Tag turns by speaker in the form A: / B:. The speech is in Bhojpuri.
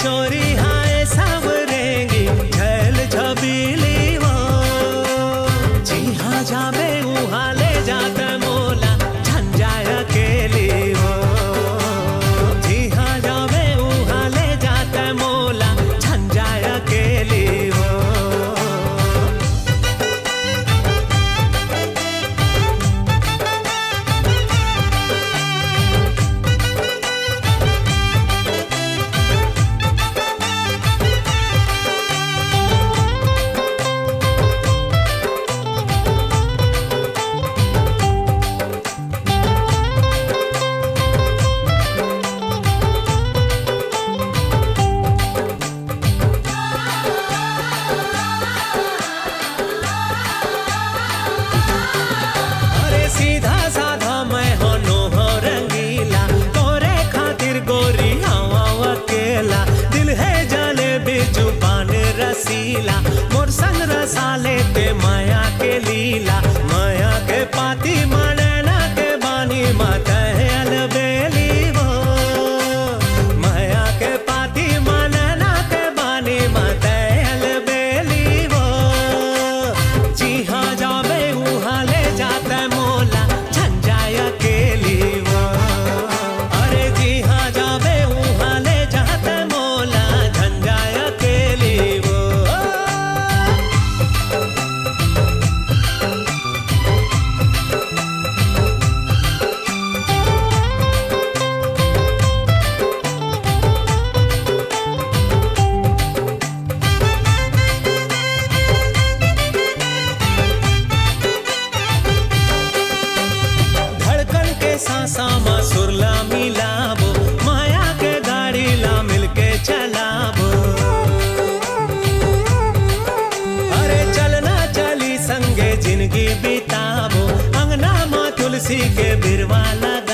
A: चोरी हाय सावरेंगी झैल छबीली वो जी हाँ जावे उहाँ ले जाता मोला झंझाय अकेली वो जी हाँ जावे उहाँ ले जाता मोला झंझाय अकेली वो सीधा साधा मैं हो नो हो रंगीला तोरे खातिर गोरी हवा अकेला दिल है जलेबी जुबान रसीला मोर संग रसाले के माया के लीला माया के पाती मनना के बानी माता है अलबेली वो माया के पाती मनना के बानी माता है अलबेली वो जी हाँ जावे उहाँ ले जाता सासा मा सुरला मिलाबो माया के गाड़ी ला मिलके चलाबो अरे चलना चली संगे जिंदगी बिताबो अंगना मा तुलसी के बिरवा लगा